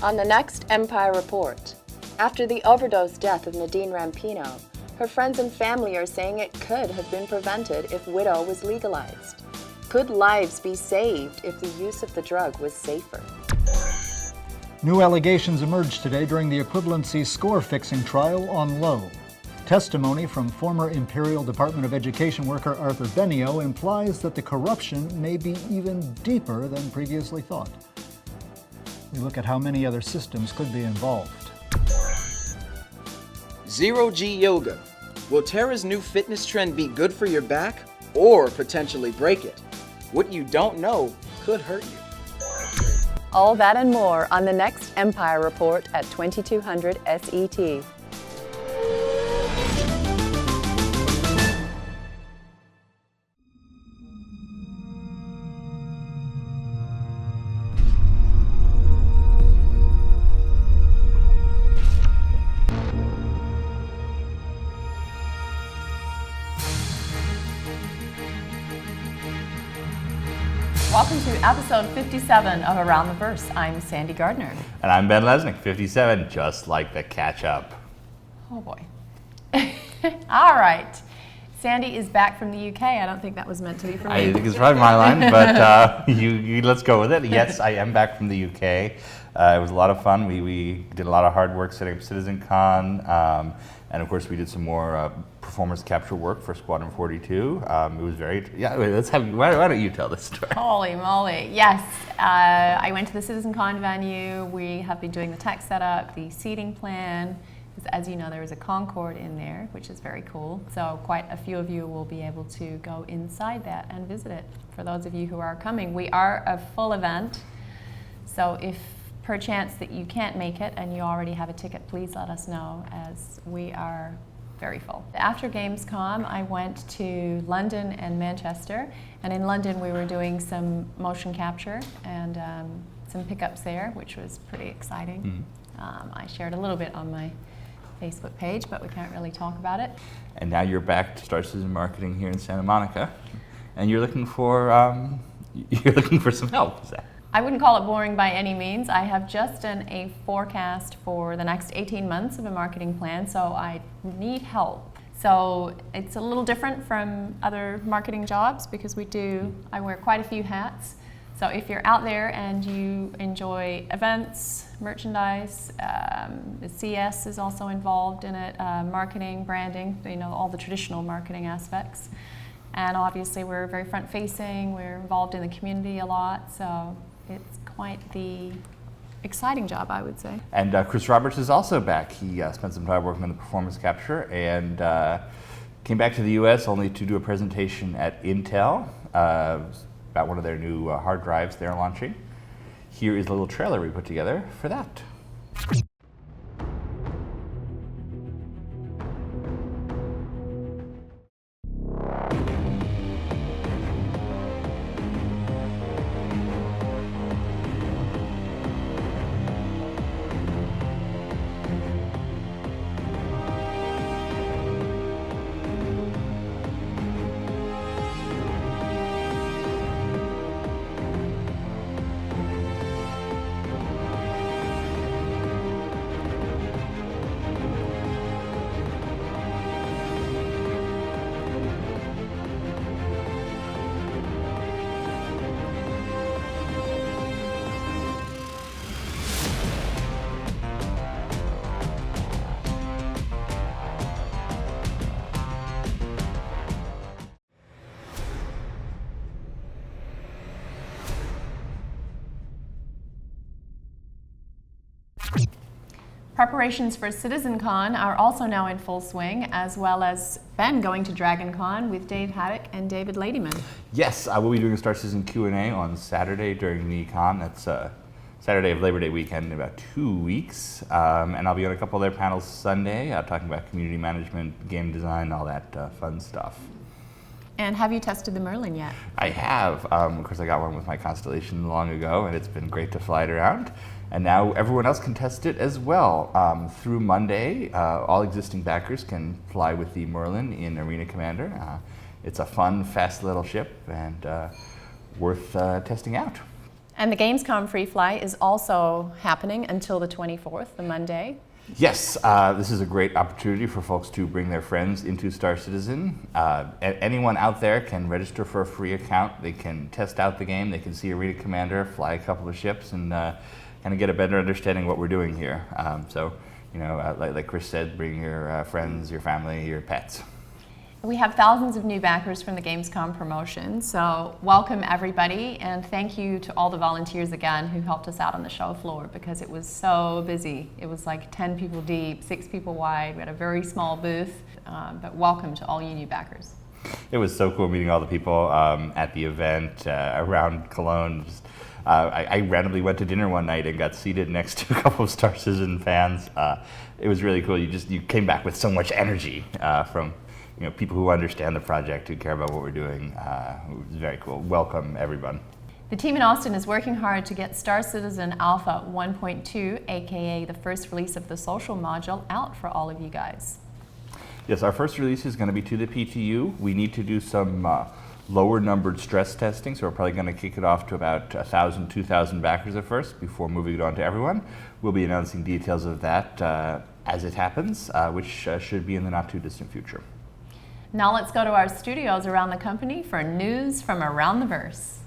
On the next Empire Report, after the overdose death of Nadine Rampino, her friends and family are saying it could have been prevented if Widow was legalized. Could lives be saved if the use of the drug was safer? New allegations emerged today during the equivalency score-fixing trial on Lowe. Testimony from former Imperial Department of Education worker Arthur Benio implies that the corruption may be even deeper than previously thought. We look at how many other systems could be involved. Zero-G Yoga. Will Tara's new fitness trend be good for your back or potentially break it? What you don't know could hurt you. All that and more on the next Empire Report at 2200 SET. Welcome to episode 57 of Around the Verse. I'm Sandy Gardner. And I'm Ben Lesnick, 57, just like the catch-up. Oh boy. All right. Sandy is back from the UK. I don't think that was meant to be for me. I think it's probably my line, but you let's go with it. Yes, I am back from the UK. It was a lot of fun. We did a lot of hard work setting up CitizenCon, and of course we did some more performance capture work for Squadron 42. It was very, why don't you tell this story? Holy moly. Yes, I went to the CitizenCon venue. We have been doing the tech setup, the seating plan. As you know, there is a Concord in there, which is very cool. So quite a few of you will be able to go inside that and visit it. For those of you who are coming, we are a full event. So if perchance that you can't make it and you already have a ticket, please let us know, as we are very full. After Gamescom, I went to London and Manchester, and in London we were doing some motion capture and some pickups there, which was pretty exciting. I shared a little bit on my Facebook page, but we can't really talk about it. And now you're back to Star Citizen Marketing here in Santa Monica, and you're looking for some help. Is that? I wouldn't call it boring by any means. I have just done a forecast for the next 18 months of a marketing plan, so I need help. So it's a little different from other marketing jobs because I wear quite a few hats. So if you're out there and you enjoy events, merchandise, the CS is also involved in it, marketing, branding, all the traditional marketing aspects. And obviously we're very front-facing, we're involved in the community a lot, so it's quite the exciting job, I would say. And Chris Roberts is also back. He spent some time working on the performance capture and came back to the US only to do a presentation at Intel about one of their new hard drives they're launching. Here is a little trailer we put together for that. Preparations for CitizenCon are also now in full swing, as well as Ben going to DragonCon with Dave Haddock and David Ladyman. Yes, I will be doing a Star Citizen Q&A on Saturday during the con. That's Saturday of Labor Day weekend in about 2 weeks. And I'll be on a couple of their panels Sunday, talking about community management, game design, all that fun stuff. And have you tested the Merlin yet? I have. Of course, I got one with my Constellation long ago, and it's been great to fly it around. And now everyone else can test it as well. Through Monday, all existing backers can fly with the Merlin in Arena Commander. It's a fun, fast little ship and worth testing out. And the Gamescom free flight is also happening until the 24th, the Monday. Yes, this is a great opportunity for folks to bring their friends into Star Citizen. Anyone out there can register for a free account. They can test out the game. They can see Arena Commander, fly a couple of ships, and kind of get a better understanding of what we're doing here. Like Chris said, bring your friends, your family, your pets. We have thousands of new backers from the Gamescom promotion, so welcome everybody, and thank you to all the volunteers again who helped us out on the show floor, because it was so busy. It was like 10 people deep, 6 people wide. We had a very small booth, but welcome to all you new backers. It was so cool meeting all the people at the event around Cologne. I randomly went to dinner one night and got seated next to a couple of Star Citizen fans. It was really cool. You came back with so much energy from people who understand the project, who care about what we're doing. It was very cool. Welcome, everyone. The team in Austin is working hard to get Star Citizen Alpha 1.2, aka the first release of the social module, out for all of you guys. Yes, our first release is going to be to the PTU. We need to do some lower numbered stress testing, so we're probably going to kick it off to about 1,000, 2,000 backers at first before moving it on to everyone. We'll be announcing details of that as it happens, which should be in the not too distant future. Now let's go to our studios around the company for news from around the verse.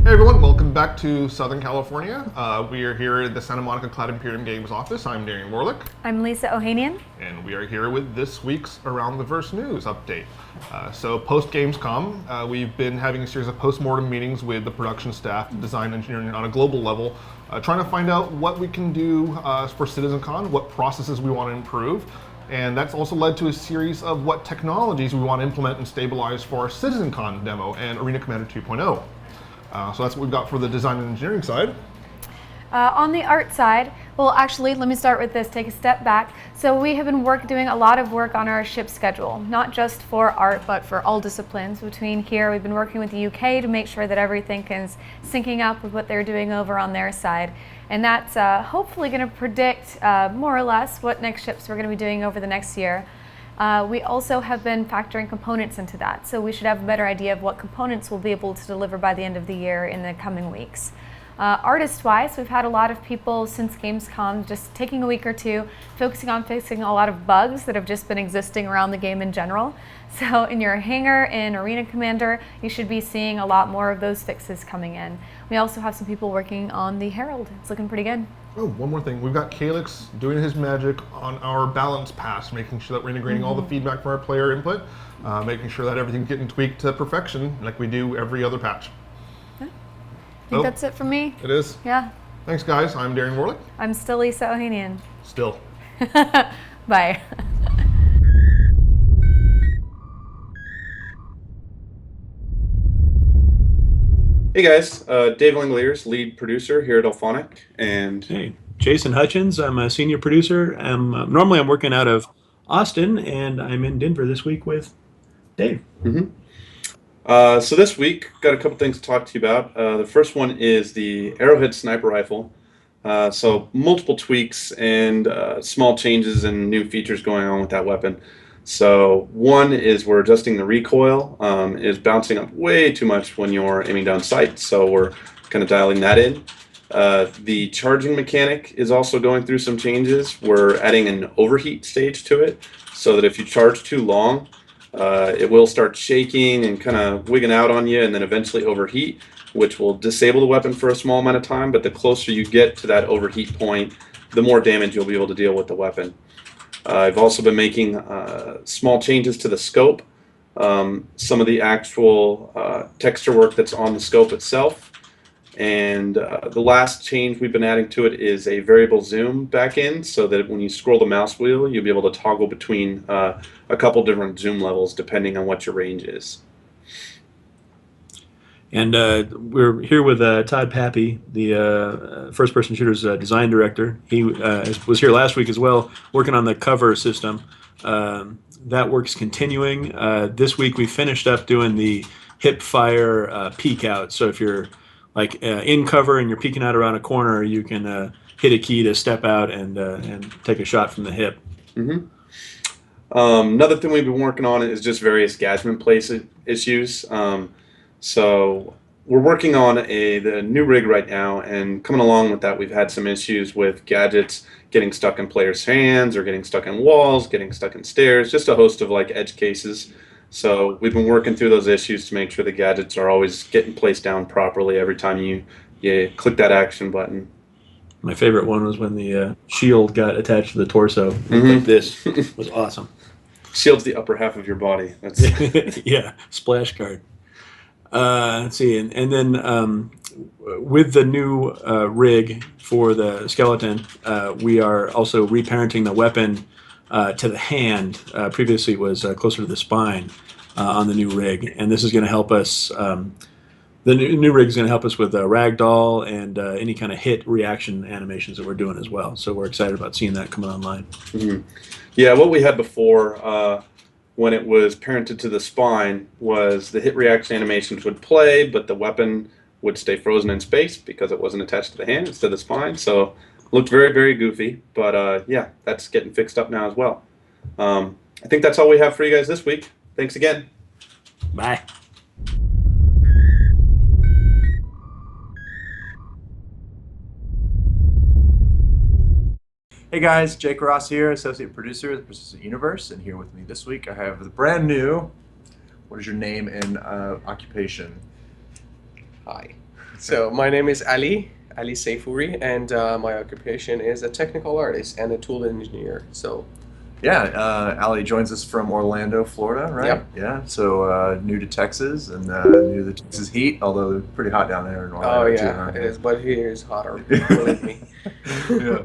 Hey everyone, welcome back to Southern California. We are here at the Santa Monica Cloud Imperium Games office. I'm Darian Warlick. I'm Lisa Ohanian. And we are here with this week's Around the Verse news update. So post Gamescom, we've been having a series of post-mortem meetings with the production staff, design engineering on a global level, trying to find out what we can do for CitizenCon, what processes we want to improve. And that's also led to a series of what technologies we want to implement and stabilize for our CitizenCon demo and Arena Commander 2.0. So that's what we've got for the design and engineering side. On the art side, well actually let me start with this, take a step back. So we have been doing a lot of work on our ship schedule, not just for art but for all disciplines. Between here we've been working with the UK to make sure that everything is syncing up with what they're doing over on their side. And that's hopefully going to predict more or less what next ships we're going to be doing over the next year. We also have been factoring components into that, so we should have a better idea of what components we'll be able to deliver by the end of the year in the coming weeks. Artist-wise, we've had a lot of people since Gamescom just taking a week or two, focusing on fixing a lot of bugs that have just been existing around the game in general. So in your hangar in Arena Commander, you should be seeing a lot more of those fixes coming in. We also have some people working on the Herald. It's looking pretty good. Oh, one more thing. We've got Calyx doing his magic on our balance pass, making sure that we're integrating all the feedback from our player input, making sure that everything's getting tweaked to perfection like we do every other patch. Yeah. I think that's it from me. It is? Yeah. Thanks guys, I'm Darian Warlick. I'm still Lisa Ohanian. Still. Bye. Hey guys, Dave Langoliers, lead producer here at Alphonic, and hey, Jason Hutchins. I'm a senior producer. Normally I'm working out of Austin, and I'm in Denver this week with Dave. So this week, got a couple things to talk to you about. The first one is the Arrowhead sniper rifle. So multiple tweaks and small changes and new features going on with that weapon. So one is we're adjusting the recoil. It's bouncing up way too much when you're aiming down sight, so we're kind of dialing that in. The charging mechanic is also going through some changes. We're adding an overheat stage to it, so that if you charge too long, it will start shaking and kind of wigging out on you and then eventually overheat, which will disable the weapon for a small amount of time, but the closer you get to that overheat point, the more damage you'll be able to deal with the weapon. I've also been making small changes to the scope, some of the actual texture work that's on the scope itself, and the last change we've been adding to it is a variable zoom back in, so that when you scroll the mouse wheel, you'll be able to toggle between a couple different zoom levels depending on what your range is. And we're here with Todd Pappy, the first-person shooter's design director. He was here last week as well, working on the cover system. That work's continuing. This week we finished up doing the hip fire peek out. So if you're like in cover and you're peeking out around a corner, you can hit a key to step out and take a shot from the hip. Another thing we've been working on is just various gadget place issues. So we're working on the new rig right now, and coming along with that, we've had some issues with gadgets getting stuck in players' hands or getting stuck in walls, getting stuck in stairs, just a host of like edge cases. So we've been working through those issues to make sure the gadgets are always getting placed down properly every time you click that action button. My favorite one was when the shield got attached to the torso. Like this was awesome. Shield's the upper half of your body. That's yeah, splash guard. Let's see, and then with the new rig for the skeleton, we are also reparenting the weapon to the hand. Previously, it was closer to the spine on the new rig, and this is going to help us. The new rig is going to help us with ragdoll and any kind of hit reaction animations that we're doing as well. So we're excited about seeing that coming online. Yeah, what we had before when it was parented to the spine was the hit reaction animations would play, but the weapon would stay frozen in space because it wasn't attached to the hand instead of the spine. So it looked very, very goofy. But yeah, that's getting fixed up now as well. I think that's all we have for you guys this week. Thanks again. Bye. Hey guys, Jake Ross here, Associate Producer of the Persistent Universe, and here with me this week I have the brand new, what is your name and occupation? Hi. So my name is Ali Seyfouri, and my occupation is a technical artist and a tool engineer. So Yeah, Ali joins us from Orlando, Florida, right? Yep. Yeah, so new to Texas and new to the Texas heat, although it's pretty hot down there in Orlando. oh too, yeah, huh? it is, but here is hotter, believe me. Yeah.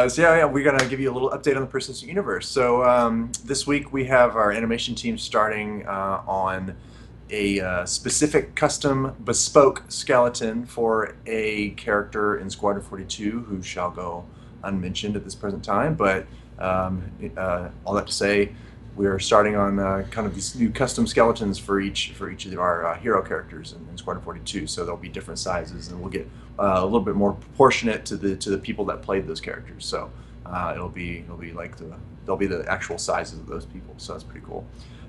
So yeah, we're gonna give you a little update on the Persistent Universe. So this week we have our animation team starting on a specific custom bespoke skeleton for a character in Squadron 42 who shall go unmentioned at this present time. But all that to say, we're starting on kind of these new custom skeletons for each of our hero characters in Squadron 42. So there'll be different sizes, and we'll get a little bit more proportionate to the people that played those characters. So it'll be like they'll be the actual sizes of those people. So that's pretty cool.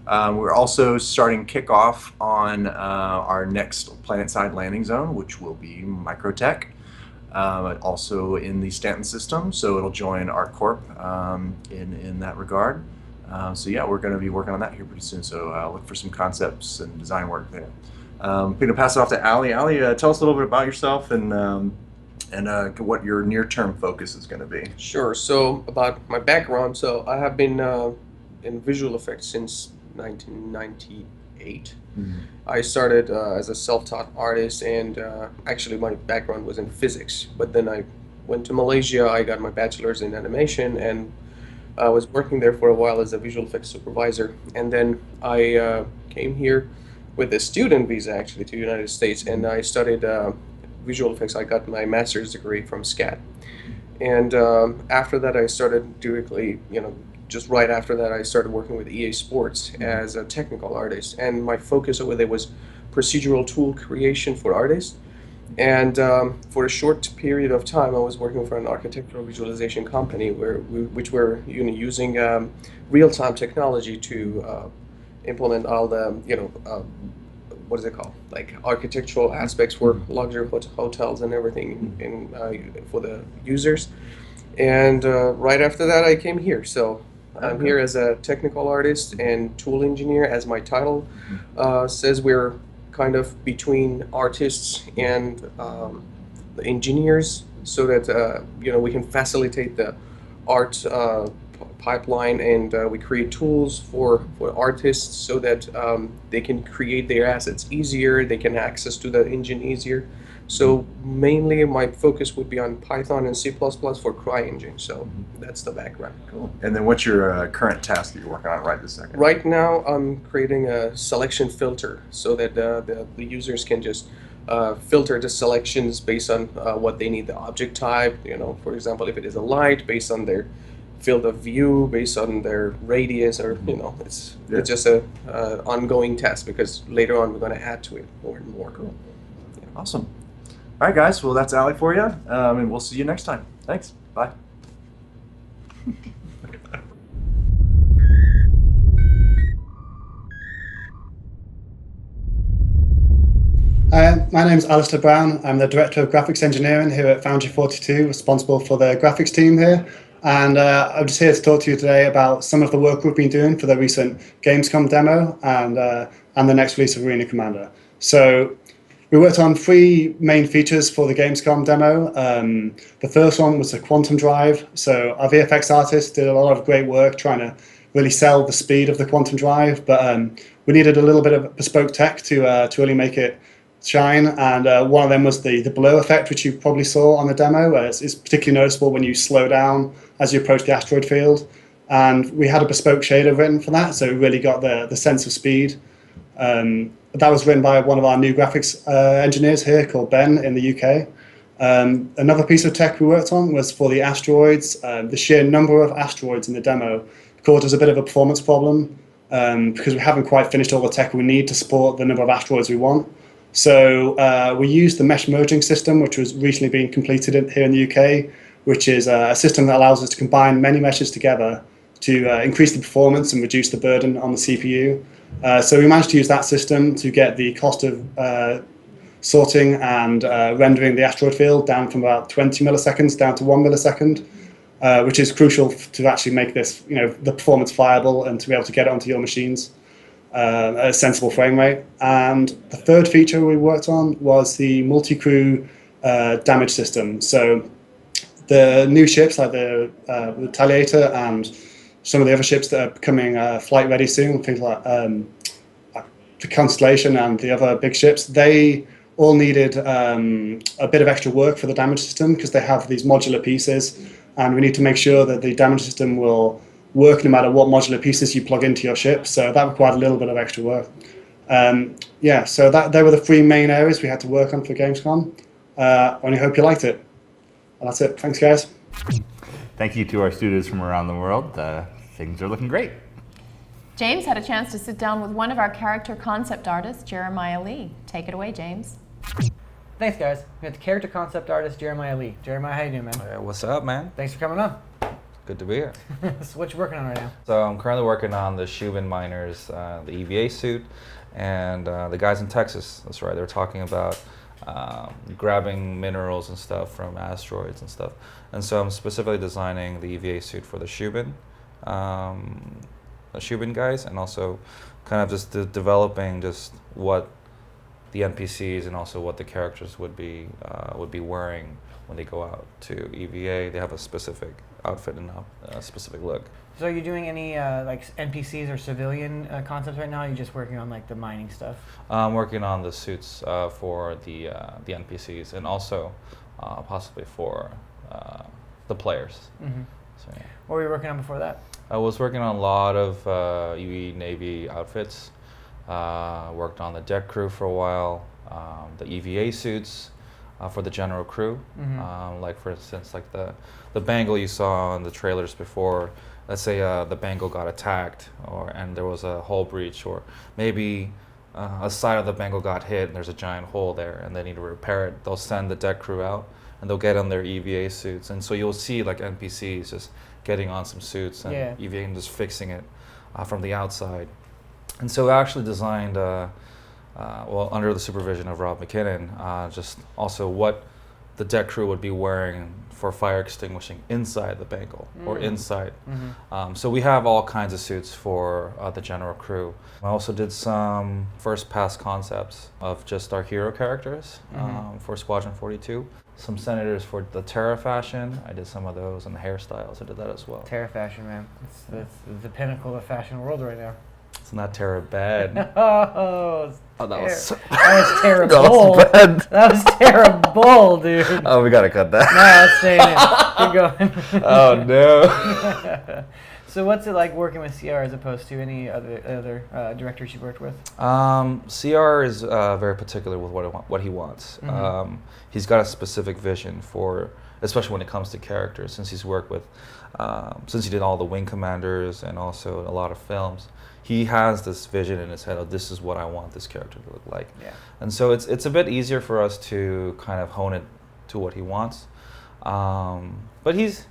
We're also starting kickoff on our next planet-side landing zone, which will be Microtech. Also in the Stanton system, so it'll join ArcCorp in that regard. So yeah, we're going to be working on that here pretty soon. So look for some concepts and design work there. I'm going to pass it off to Ali. Ali, tell us a little bit about yourself and what your near-term focus is going to be. Sure. So about my background, so I have been in visual effects since 1998. I started as a self-taught artist, and actually my background was in physics, but then I went to Malaysia. I got my bachelor's in animation, and I was working there for a while as a visual effects supervisor, and then I came here with a student visa actually to the United States, and I studied visual effects. I got my master's degree from SCAD, and after that I started directly, just right after that I started working with EA Sports as a technical artist, and my focus over there was procedural tool creation for artists. And for a short period of time I was working for an architectural visualization company which were using real-time technology to implement all the what is it called, like architectural aspects for luxury hotels and everything for the users. And right after that I came here. So I'm here as a technical artist and tool engineer, as my title says. We're kind of between artists and the engineers, so that we can facilitate the art pipeline, and we create tools for artists so that they can create their assets easier, they can access to the engine easier. So mainly my focus would be on Python and C++ for CryEngine. So that's the background. Cool. And then what's your current task that you're working on right this second? Right now I'm creating a selection filter so that the users can just filter the selections based on what they need, the object type, for example, if it is a light, based on their field of view, based on their radius, or it's just a ongoing task, because later on we're going to add to it more and more. Cool. Yeah. Awesome. All right, guys. Well, that's Allie for you, and we'll see you next time. Thanks. Bye. My name is Alistair Brown. I'm the Director of Graphics Engineering here at Foundry 42, responsible for the graphics team here. And I'm just here to talk to you today about some of the work we've been doing for the recent Gamescom demo and the next release of Arena Commander. So we worked on 3 main features for the Gamescom demo. The first one was the quantum drive. So our VFX artists did a lot of great work trying to really sell the speed of the quantum drive, but we needed a little bit of bespoke tech to really make it shine, and one of them was the blur effect, which you probably saw on the demo. It's particularly noticeable when you slow down as you approach the asteroid field, and we had a bespoke shader written for that, so we really got the sense of speed. That was written by one of our new graphics engineers here called Ben in the UK. Another piece of tech we worked on was for the asteroids. The sheer number of asteroids in the demo caused us a bit of a performance problem because we haven't quite finished all the tech we need to support the number of asteroids we want. So we used the mesh merging system, which was recently being completed here in the UK, which is a system that allows us to combine many meshes together to increase the performance and reduce the burden on the CPU. So we managed to use that system to get the cost of sorting and rendering the asteroid field down from about 20 milliseconds down to 1 millisecond, which is crucial to actually make this, the performance viable and to be able to get it onto your machines. At a sensible frame rate. And the third feature we worked on was the multi-crew damage system. So the new ships like the Retaliator and some of the other ships that are becoming flight ready soon, things like the Constellation and the other big ships, they all needed a bit of extra work for the damage system because they have these modular pieces, and we need to make sure that the damage system will work no matter what modular pieces you plug into your ship, so that required a little bit of extra work. So they were the 3 main areas we had to work on for Gamescom. Only hope you liked it. And that's it. Thanks, guys. Thank you to our students from around the world. Things are looking great. James had a chance to sit down with one of our character concept artists, Jeremiah Lee. Take it away, James. Thanks, guys. We got the character concept artist, Jeremiah Lee. Jeremiah, how you doing, man? What's up, man? Thanks for coming on. Good to be here. So what you working on right now? So I'm currently working on the Shubin miners, the EVA suit, and the guys in Texas. That's right. They're talking about grabbing minerals and stuff from asteroids and stuff. And so I'm specifically designing the EVA suit for the Shubin guys, and also kind of just developing just what the NPCs and also what the characters would be wearing when they go out to EVA. They have a specific outfit and a specific look. So are you doing any like NPCs or civilian concepts right now? Or are you just working on like the mining stuff? I'm working on the suits for the NPCs and also possibly for the players. Mm-hmm. So, yeah. What were you working on before that? I was working on a lot of UE Navy outfits. Worked on the deck crew for a while, the EVA suits for the general crew. Mm-hmm. Like for instance, like the Bengal you saw on the trailers before. Let's say the Bengal got attacked, and there was a hull breach, or maybe a side of the Bengal got hit and there's a giant hole there, and they need to repair it. They'll send the deck crew out, and they'll get on their EVA suits, and so you'll see like NPCs just getting on some suits and EVA and just fixing it from the outside. And so I actually designed, under the supervision of Rob McKinnon, just also what the deck crew would be wearing for fire extinguishing inside the Bengal or inside. Mm-hmm. So we have all kinds of suits for the general crew. I also did some first pass concepts of just our hero characters for Squadron 42. Some senators for the Terra fashion. I did some of those, and the hairstyles. I did that as well. Terra fashion, man. It's the pinnacle of the fashion world right now. It's not Terra bad. That was terrible. That was bad. That was terrible, dude. Oh, we gotta cut that. No, it's staying in. Keep going. Oh no. So what's it like working with CR as opposed to any other directors you've worked with? CR is very particular with what he wants. He's got a specific vision for especially when it comes to characters, since he's worked with, since he did all the Wing Commanders and also a lot of films. He has this vision in his head of this is what I want this character to look like. Yeah. And so it's a bit easier for us to kind of hone it to what he wants. But he's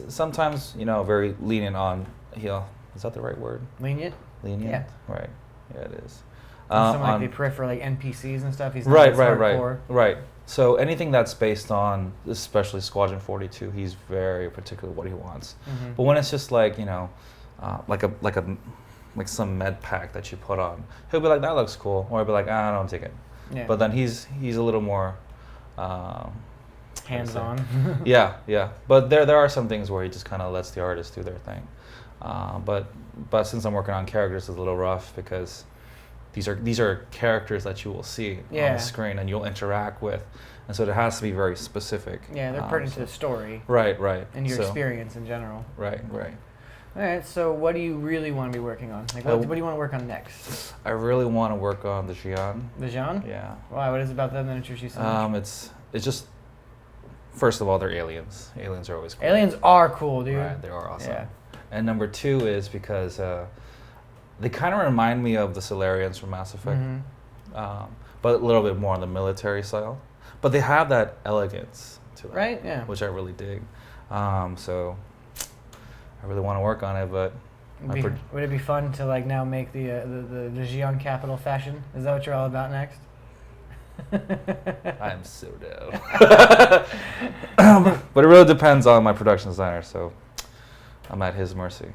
sometimes, you know, very lenient on, is that the right word? Lenient? Lenient? Yeah. Right. Yeah, it is. Some like the peripheral, like NPCs and stuff. He's not right, as right, hardcore. right. So anything that's based on, especially Squadron 42, he's very particular what he wants. Mm-hmm. But when it's just like, you know, like some med pack that you put on, he'll be like, that looks cool, or he'll be like, I don't take it. Yeah. But then he's a little more hands-on. yeah. But there are some things where he just kind of lets the artists do their thing. But since I'm working on characters, it's a little rough because these are characters that you will see on the screen and you'll interact with, and so it has to be very specific. Yeah, they're pertinent to the story. Right. And your experience in general. Right. All right, so what do you really want to be working on? Like, what do you want to work on next? I really want to work on the Xi'an. The Xi'an? Yeah. Why? What is it about them that interests you so much? It's just, first of all, they're aliens. Aliens are always cool. Aliens are cool, dude. Right, they are awesome. Yeah. And number two is because they kind of remind me of the Solarians from Mass Effect, but a little bit more on the military style. But they have that elegance to them, right? Yeah. Which I really dig. So I really want to work on it, but would it be fun to like now make the Xi'an capital fashion? Is that what you're all about next? I'm so down. But it really depends on my production designer, so I'm at his mercy.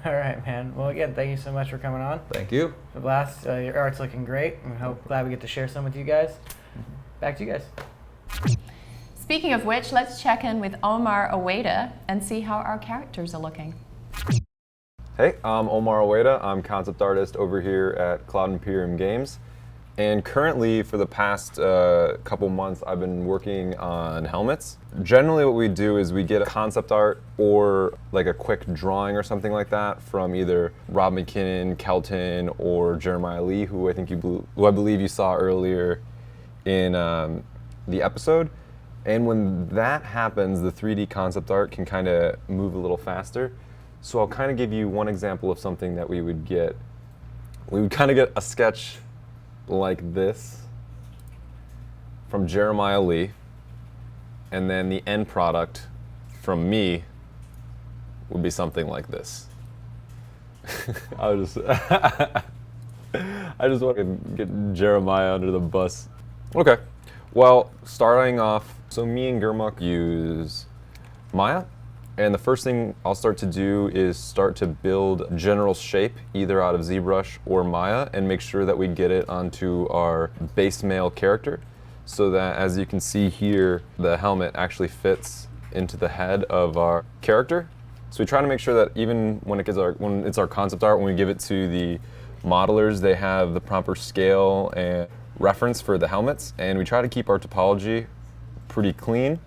All right, man. Well, again, thank you so much for coming on. Thank you. The blast. Your art's looking great. I'm glad we get to share some with you guys. Back to you guys. Speaking of which, let's check in with Omar Aweidah and see how our characters are looking. Hey, I'm Omar Aweidah. I'm concept artist over here at Cloud Imperium Games. And currently, for the past couple months, I've been working on helmets. Generally, what we do is we get a concept art or like a quick drawing or something like that from either Rob McKinnon, Kelton, or Jeremiah Lee, who I believe you saw earlier in the episode. And when that happens, the 3D concept art can kind of move a little faster. So I'll kind of give you one example of something that we would get. We would kind of get a sketch like this from Jeremiah Lee, and then the end product from me would be something like this. I just want to get Jeremiah under the bus. Okay, well, starting off, so me and Gurmuk use Maya, and the first thing I'll start to do is start to build general shape either out of ZBrush or Maya and make sure that we get it onto our base male character so that, as you can see here, the helmet actually fits into the head of our character. So we try to make sure that even when it's our concept art, when we give it to the modelers, they have the proper scale and reference for the helmets, and we try to keep our topology pretty clean.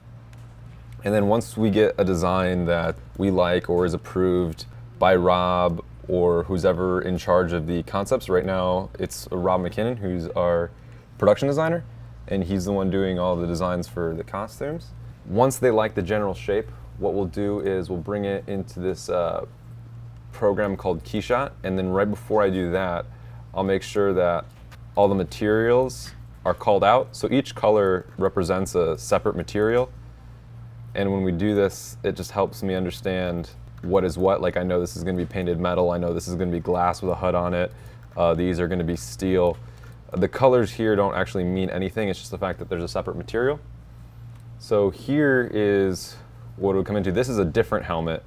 And then once we get a design that we like or is approved by Rob or who's ever in charge of the concepts, right now it's Rob McKinnon, who's our production designer, and he's the one doing all the designs for the costumes. Once they like the general shape, what we'll do is we'll bring it into this program called Keyshot, and then right before I do that, I'll make sure that all the materials are called out. So each color represents a separate material. And when we do this, it just helps me understand what is what. Like, I know this is going to be painted metal. I know this is going to be glass with a HUD on it. These are going to be steel. The colors here don't actually mean anything. It's just the fact that there's a separate material. So here is what it would come into. This is a different helmet.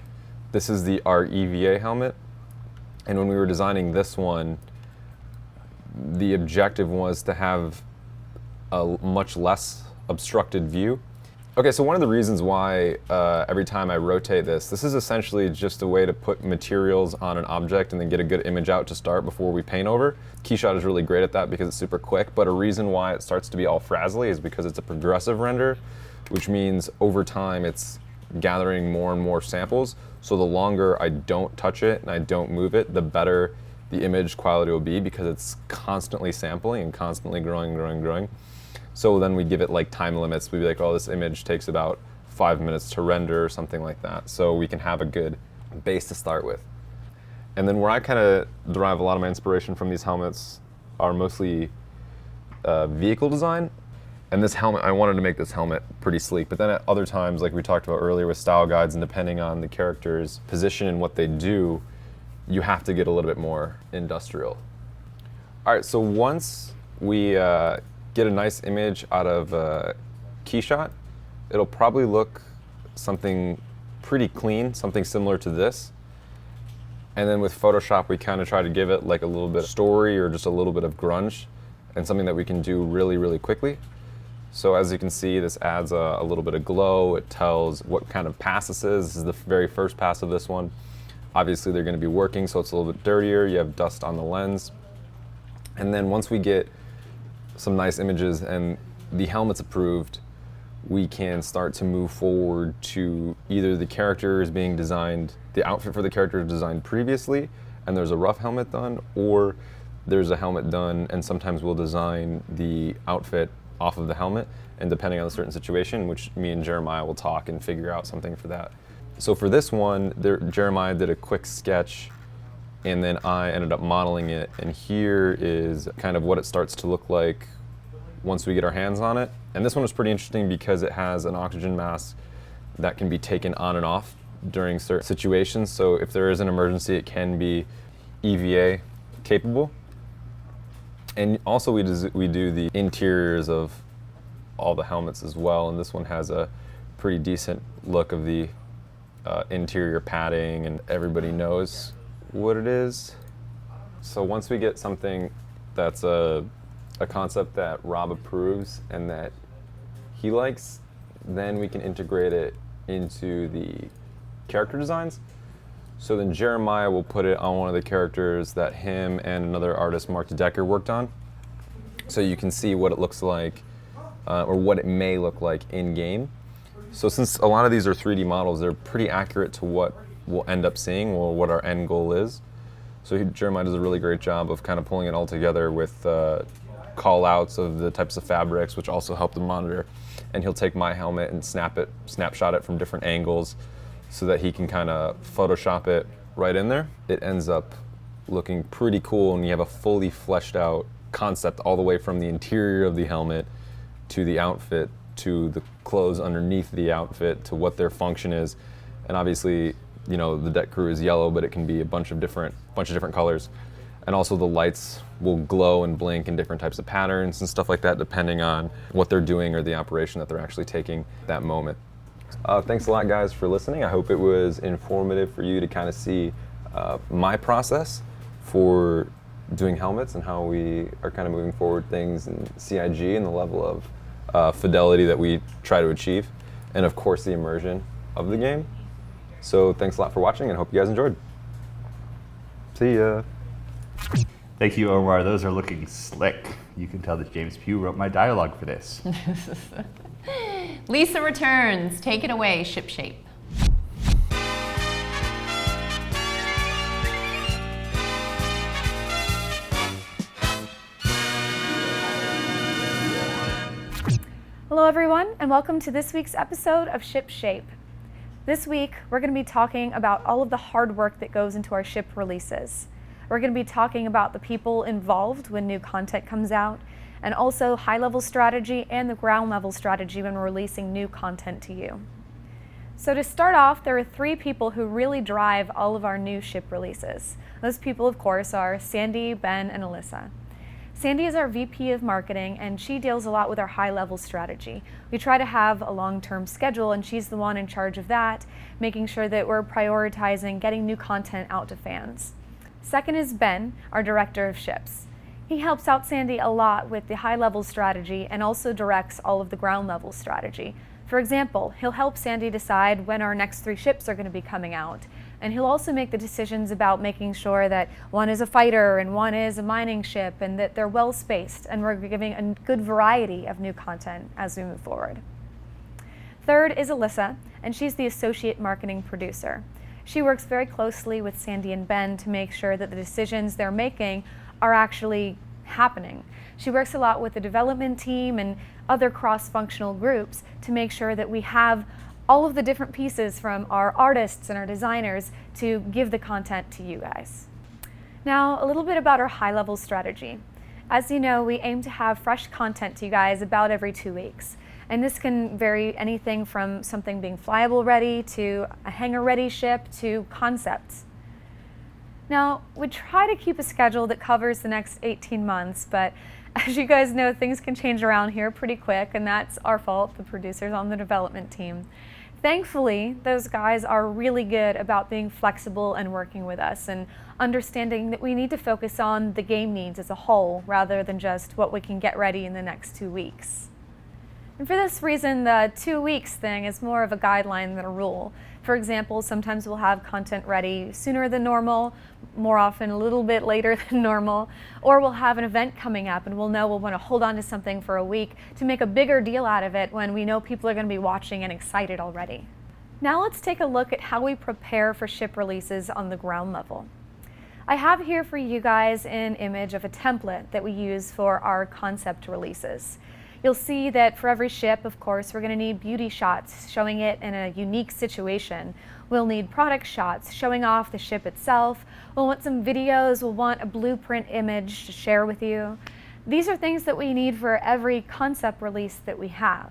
This is our EVA helmet. And when we were designing this one, the objective was to have a much less obstructed view. Okay, so one of the reasons why every time I rotate this is essentially just a way to put materials on an object and then get a good image out to start before we paint over. Keyshot is really great at that because it's super quick, but a reason why it starts to be all frazzly is because it's a progressive render, which means over time it's gathering more and more samples. So the longer I don't touch it and I don't move it, the better the image quality will be because it's constantly sampling and constantly growing. So then we give it like time limits. We'd be like, oh, this image takes about 5 minutes to render or something like that. So we can have a good base to start with. And then where I kind of derive a lot of my inspiration from these helmets are mostly vehicle design. And this helmet, I wanted to make this helmet pretty sleek, but then at other times, like we talked about earlier with style guides, and depending on the character's position and what they do, you have to get a little bit more industrial. All right, so once we get a nice image out of Keyshot, it'll probably look something pretty clean, something similar to this. And then with Photoshop, we kind of try to give it like a little bit of story or just a little bit of grunge, and something that we can do really, really quickly. So as you can see, this adds a little bit of glow. It tells what kind of pass this is. This is the very first pass of this one. Obviously they're going to be working, so it's a little bit dirtier. You have dust on the lens. And then once we get some nice images and the helmet's approved, we can start to move forward to either the character is being designed, the outfit for the character is designed previously, and there's a rough helmet done, or there's a helmet done and sometimes we'll design the outfit off of the helmet, and depending on a certain situation, which me and Jeremiah will talk and figure out something for that. So for this one, Jeremiah did a quick sketch, and then I ended up modeling it, and here is kind of what it starts to look like once we get our hands on it. And this one was pretty interesting because it has an oxygen mask that can be taken on and off during certain situations. So if there is an emergency, it can be EVA capable. And also we do the interiors of all the helmets as well, and this one has a pretty decent look of the interior padding, and everybody knows what it is. So once we get something that's a concept that Rob approves and that he likes, then we can integrate it into the character designs. So then Jeremiah will put it on one of the characters that him and another artist, Mark Decker, worked on. So you can see what it looks like, or what it may look like in game. So since a lot of these are 3D models, they're pretty accurate to what we'll end up seeing or what our end goal is. So Jeremiah does a really great job of kind of pulling it all together with call outs of the types of fabrics, which also help the monitor. And he'll take my helmet and snapshot it from different angles, so that he can kind of Photoshop it right in there. It ends up looking pretty cool, and you have a fully fleshed out concept all the way from the interior of the helmet to the outfit to the clothes underneath the outfit to what their function is. And obviously, you know, the deck crew is yellow, but it can be a bunch of different colors. And also the lights will glow and blink in different types of patterns and stuff like that, depending on what they're doing or the operation that they're actually taking that moment. Thanks a lot, guys, for listening. I hope it was informative for you to kind of see my process for doing helmets and how we are kind of moving forward things in CIG and the level of fidelity that we try to achieve, and of course the immersion of the game. So thanks a lot for watching, and hope you guys enjoyed. See ya. Thank you, Omar. Those are looking slick. You can tell that James Pugh wrote my dialogue for this. Lisa returns. Take it away, Ship Shape. Hello everyone, and welcome to this week's episode of Ship Shape. This week, we're going to be talking about all of the hard work that goes into our ship releases. We're going to be talking about the people involved when new content comes out, and also high-level strategy and the ground-level strategy when we're releasing new content to you. So to start off, there are 3 people who really drive all of our new ship releases. Those people, of course, are Sandy, Ben, and Alyssa. Sandy is our VP of marketing, and she deals a lot with our high-level strategy. We try to have a long-term schedule, and she's the one in charge of that, making sure that we're prioritizing getting new content out to fans. Second is Ben, our director of ships. He helps out Sandy a lot with the high-level strategy and also directs all of the ground-level strategy. For example, he'll help Sandy decide when our next 3 ships are going to be coming out. And he'll also make the decisions about making sure that one is a fighter and one is a mining ship, and that they're well spaced, and we're giving a good variety of new content as we move forward. Third is Alyssa, and she's the associate marketing producer. She works very closely with Sandy and Ben to make sure that the decisions they're making are actually happening. She works a lot with the development team and other cross-functional groups to make sure that we have all of the different pieces from our artists and our designers to give the content to you guys. Now, a little bit about our high-level strategy. As you know, we aim to have fresh content to you guys about every 2 weeks. And this can vary anything from something being flyable ready to a hangar ready ship to concepts. Now, we try to keep a schedule that covers the next 18 months, but as you guys know, things can change around here pretty quick, and that's our fault, the producers on the development team. Thankfully, those guys are really good about being flexible and working with us and understanding that we need to focus on the game needs as a whole rather than just what we can get ready in the next 2 weeks. And for this reason, the 2 weeks thing is more of a guideline than a rule. For example, sometimes we'll have content ready sooner than normal, more often a little bit later than normal, or we'll have an event coming up and we'll know we'll want to hold on to something for a week to make a bigger deal out of it when we know people are going to be watching and excited already. Now let's take a look at how we prepare for ship releases on the ground level. I have here for you guys an image of a template that we use for our concept releases. You'll see that for every ship, of course, we're going to need beauty shots showing it in a unique situation. We'll need product shots showing off the ship itself. We'll want some videos. We'll want a blueprint image to share with you. These are things that we need for every concept release that we have.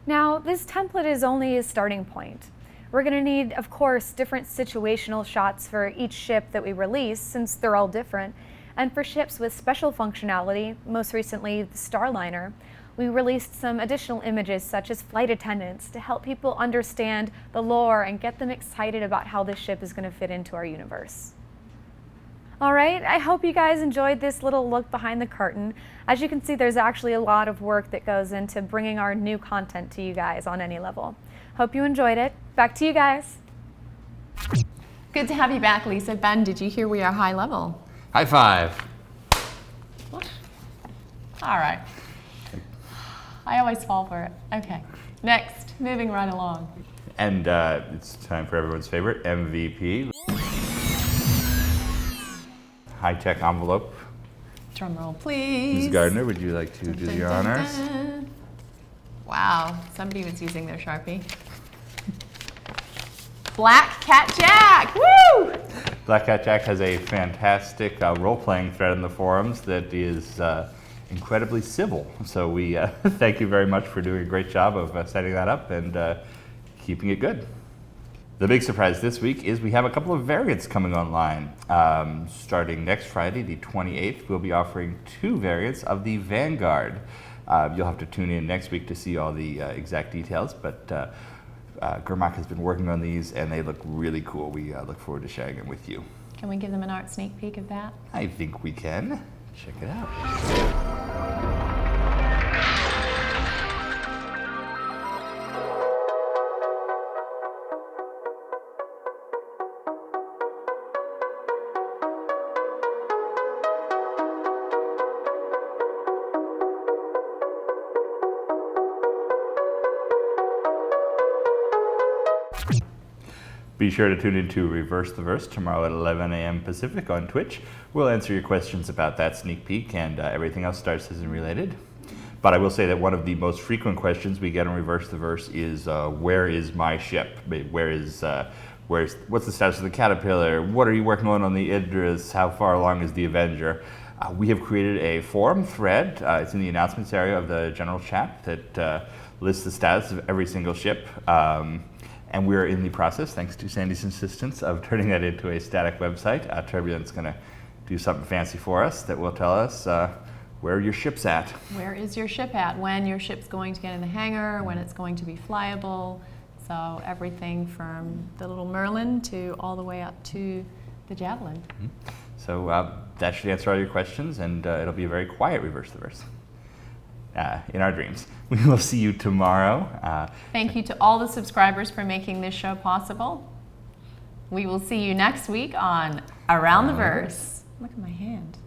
Now, this template is only a starting point. We're going to need, of course, different situational shots for each ship that we release, since they're all different. And for ships with special functionality, most recently the Starliner, we released some additional images such as flight attendants to help people understand the lore and get them excited about how this ship is going to fit into our universe. All right, I hope you guys enjoyed this little look behind the curtain. As you can see, there's actually a lot of work that goes into bringing our new content to you guys on any level. Hope you enjoyed it. Back to you guys. Good to have you back, Lisa. Ben, did you hear we are high level? High five. What? All right. I always fall for it. Okay. Next, moving right along. And it's time for everyone's favorite MVP. High-tech envelope. Drum roll, please. Ms. Gardner, would you like to do the honors? Wow, somebody was using their Sharpie. Black Cat Jack, woo! Black Cat Jack has a fantastic role-playing thread in the forums that is incredibly civil. So we thank you very much for doing a great job of setting that up and keeping it good. The big surprise this week is we have a couple of variants coming online. Starting next Friday, the 28th, we'll be offering 2 variants of the Vanguard. You'll have to tune in next week to see all the exact details, but Gurmak has been working on these and they look really cool. We look forward to sharing them with you. Can we give them an art sneak peek of that? I think we can. Check it out. Be sure to tune in to Reverse the Verse tomorrow at 11 a.m. Pacific on Twitch. We'll answer your questions about that sneak peek and everything else Star Citizen related. But I will say that one of the most frequent questions we get on Reverse the Verse is, where is my ship? What's the status of the Caterpillar? What are you working on the Idris? How far along is the Avenger? We have created a forum thread. It's in the announcements area of the general chat that lists the status of every single ship. And we're in the process, thanks to Sandy's insistence, of turning that into a static website. Turbulent's going to do something fancy for us that will tell us where your ship's at. Where is your ship at? When your ship's going to get in the hangar, when it's going to be flyable. So everything from the little Merlin to all the way up to the Javelin. Mm-hmm. So that should answer all your questions, and it'll be a very quiet Reverse the Verse. In our dreams. We will see you tomorrow. Thank you to all the subscribers for making this show possible. We will see you next week on Around the Verse. Look at my hand.